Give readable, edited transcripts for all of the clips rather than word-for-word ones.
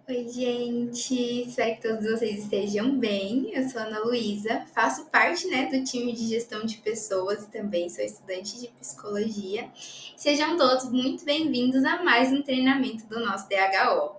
Oi, gente. Espero que todos vocês estejam bem. Eu sou a Ana Luísa, faço parte, do time de gestão de pessoas e também sou estudante de psicologia. Sejam todos muito bem-vindos a mais um treinamento do nosso DHO.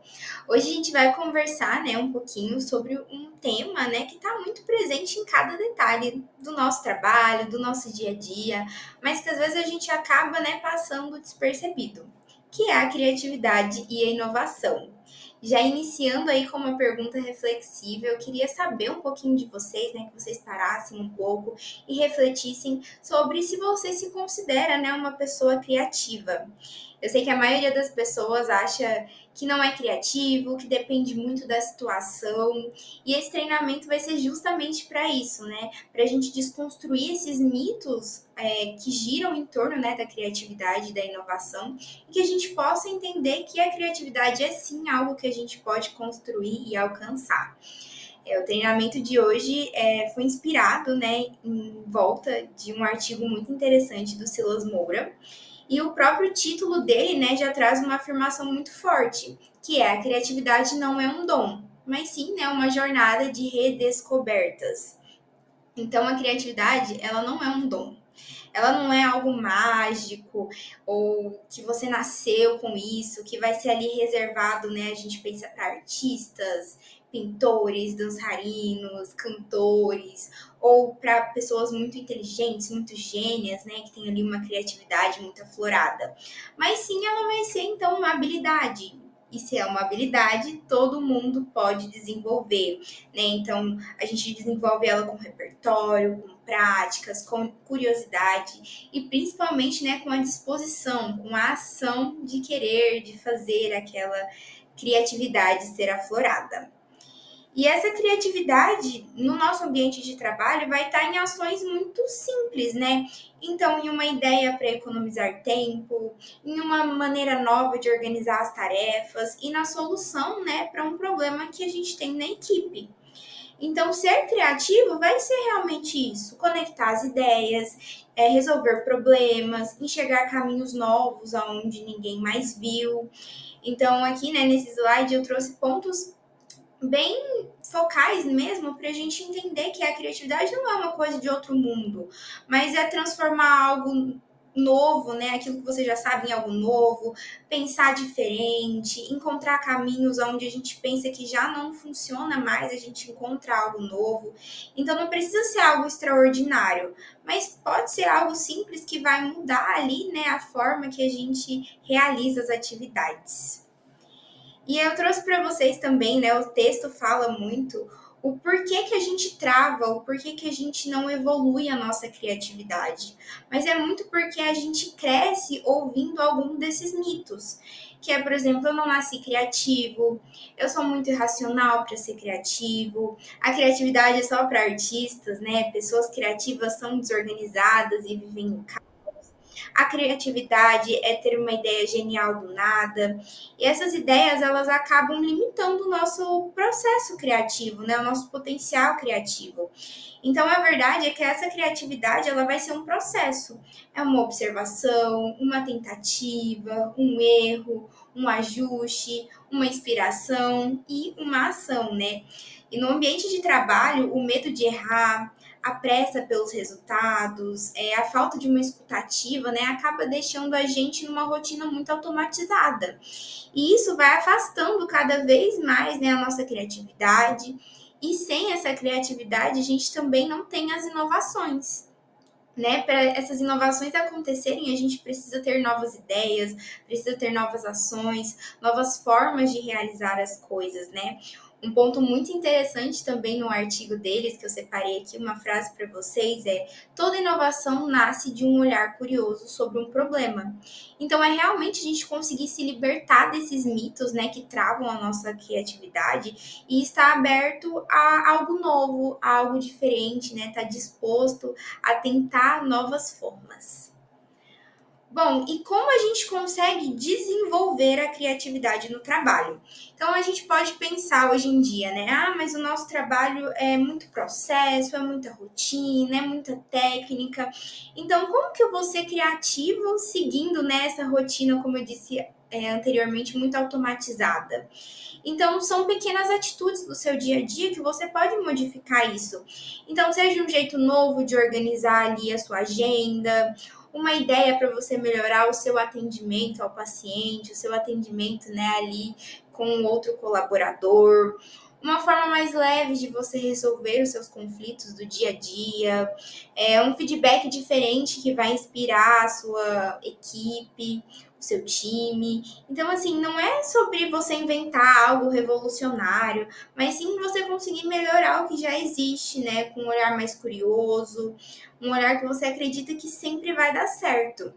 Hoje a gente vai conversar, um pouquinho sobre um tema, que está muito presente em cada detalhe do nosso trabalho, do nosso dia a dia, mas que às vezes a gente acaba, passando despercebido, que é a criatividade e a inovação. Já iniciando aí com uma pergunta reflexiva, eu queria saber um pouquinho de vocês, que vocês parassem um pouco e refletissem sobre se você se considera, uma pessoa criativa. Eu sei que a maioria das pessoas acha que não é criativo, que depende muito da situação, e esse treinamento vai ser justamente para isso, para a gente desconstruir esses mitos que giram em torno, da criatividade e da inovação, e que a gente possa entender que a criatividade é sim algo que a gente pode construir e alcançar. O treinamento de hoje foi inspirado, em volta de um artigo muito interessante do Silas Moura, e o próprio título dele, já traz uma afirmação muito forte, que é: a criatividade não é um dom, mas sim, uma jornada de redescobertas. Então, a criatividade, ela não é um dom. Ela não é algo mágico ou que você nasceu com isso, que vai ser ali reservado, A gente pensa para artistas, pintores, dançarinos, cantores, ou para pessoas muito inteligentes, muito gênias, que tem ali uma criatividade muito aflorada. Mas sim, ela vai ser então uma habilidade. E se é uma habilidade, todo mundo pode desenvolver, Então, a gente desenvolve ela com repertório, com práticas, com curiosidade e principalmente, com a disposição, com a ação de querer, de fazer aquela criatividade ser aflorada. E essa criatividade no nosso ambiente de trabalho vai estar em ações muito simples, Então, em uma ideia para economizar tempo, em uma maneira nova de organizar as tarefas e na solução, para um problema que a gente tem na equipe. Então, ser criativo vai ser realmente isso: conectar as ideias, resolver problemas, enxergar caminhos novos aonde ninguém mais viu. Então, aqui, nesse slide, eu trouxe pontos bem focais mesmo para a gente entender que a criatividade não é uma coisa de outro mundo, mas é transformar algo novo, aquilo que você já sabe, em algo novo, pensar diferente, encontrar caminhos onde a gente pensa que já não funciona mais, a gente encontra algo novo. Então não precisa ser algo extraordinário, mas pode ser algo simples que vai mudar ali, a forma que a gente realiza as atividades. E eu trouxe para vocês também, o texto fala muito o porquê que a gente trava, o porquê que a gente não evolui a nossa criatividade. Mas é muito porque a gente cresce ouvindo algum desses mitos. Que é, por exemplo, eu não nasci criativo, eu sou muito irracional para ser criativo, a criatividade é só para artistas, Pessoas criativas são desorganizadas e vivem no caos. A criatividade é ter uma ideia genial do nada. E essas ideias, elas acabam limitando o nosso processo criativo, O nosso potencial criativo. Então, a verdade é que essa criatividade, ela vai ser um processo. É uma observação, uma tentativa, um erro, um ajuste, uma inspiração e uma ação, E no ambiente de trabalho, o medo de errar, a pressa pelos resultados, a falta de uma escutativa, acaba deixando a gente numa rotina muito automatizada. E isso vai afastando cada vez mais, a nossa criatividade. E sem essa criatividade, a gente também não tem as inovações. Para essas inovações acontecerem, a gente precisa ter novas ideias, precisa ter novas ações, novas formas de realizar as coisas, Um ponto muito interessante também no artigo deles, que eu separei aqui uma frase para vocês, é: toda inovação nasce de um olhar curioso sobre um problema. Então, é realmente a gente conseguir se libertar desses mitos, que travam a nossa criatividade e estar aberto a algo novo, a algo diferente, Estar disposto a tentar novas formas. Bom, e como a gente consegue desenvolver a criatividade no trabalho? Então, a gente pode pensar hoje em dia, mas o nosso trabalho é muito processo, é muita rotina, é muita técnica. Então, como que eu vou ser criativo seguindo nessa rotina, como eu disse anteriormente muito automatizada. Então, são pequenas atitudes do seu dia a dia que você pode modificar isso. Então, seja um jeito novo de organizar ali a sua agenda, uma ideia para você melhorar o seu atendimento ao paciente, o seu atendimento, né, ali com outro colaborador, uma forma mais leve de você resolver os seus conflitos do dia a dia, um feedback diferente que vai inspirar a sua equipe, o seu time. Então, assim, não é sobre você inventar algo revolucionário, mas sim você conseguir melhorar o que já existe, né? Com um olhar mais curioso, um olhar que você acredita que sempre vai dar certo.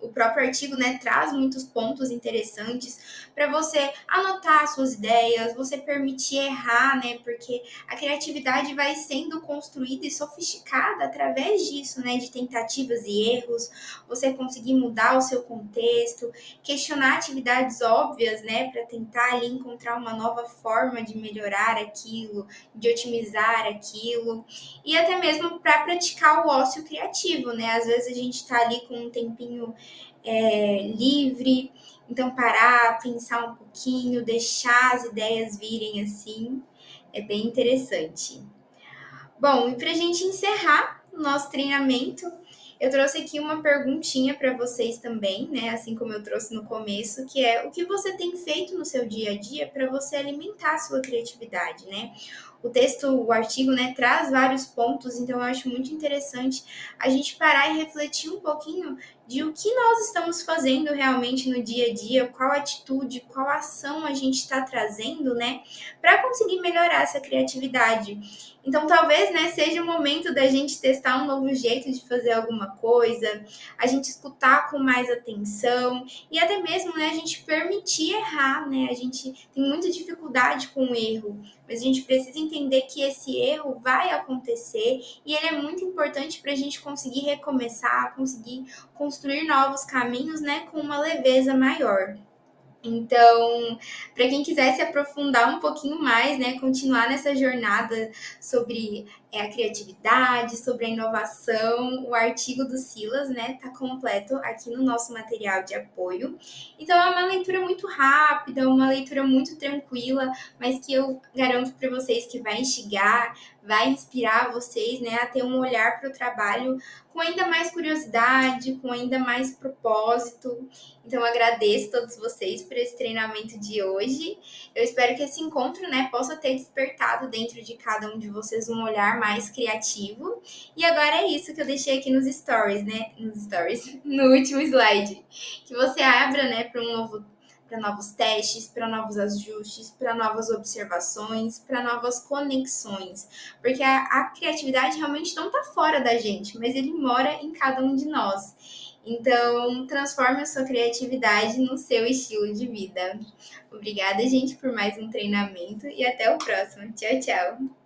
O próprio artigo, né, traz muitos pontos interessantes para você anotar suas ideias, você permitir errar, né, porque a criatividade vai sendo construída e sofisticada através disso, né, de tentativas e erros, você conseguir mudar o seu contexto, questionar atividades óbvias, né, para tentar ali encontrar uma nova forma de melhorar aquilo, de otimizar aquilo, e até mesmo para praticar o ócio criativo, né, às vezes a gente está ali com um tempinho livre, então parar, pensar um pouquinho, deixar as ideias virem assim, é bem interessante. Bom, e para a gente encerrar o nosso treinamento, eu trouxe aqui uma perguntinha para vocês também, né? Assim como eu trouxe no começo, que é o que você tem feito no seu dia a dia para você alimentar a sua criatividade, né? O texto, o artigo, né, traz vários pontos, então eu acho muito interessante a gente parar e refletir um pouquinho de o que nós estamos fazendo realmente no dia a dia, qual atitude, qual ação a gente está trazendo, né, para conseguir melhorar essa criatividade. Então, talvez, né, seja o momento da gente testar um novo jeito de fazer alguma coisa, a gente escutar com mais atenção e até mesmo, né, a gente permitir errar, né? A gente tem muita dificuldade com o erro, mas a gente precisa entender que esse erro vai acontecer e ele é muito importante para a gente conseguir recomeçar, conseguir construir novos caminhos, né, com uma leveza maior. Então, para quem quiser se aprofundar um pouquinho mais, né, continuar nessa jornada sobre a criatividade, sobre a inovação, o artigo do Silas, né, tá completo aqui no nosso material de apoio. Então, é uma leitura muito rápida, uma leitura muito tranquila, mas que eu garanto para vocês que vai instigar, vai inspirar vocês, né, a ter um olhar para o trabalho com ainda mais curiosidade, com ainda mais propósito. Então, agradeço a todos vocês por esse treinamento de hoje. Eu espero que esse encontro, né, possa ter despertado dentro de cada um de vocês um olhar mais criativo. E agora é isso que eu deixei aqui nos stories, né? Nos stories, no último slide. Que você abra, né, para novos testes, para novos ajustes, para novas observações, para novas conexões. Porque a criatividade realmente não está fora da gente, mas ele mora em cada um de nós. Então, transforme a sua criatividade no seu estilo de vida. Obrigada, gente, por mais um treinamento e até o próximo. Tchau, tchau.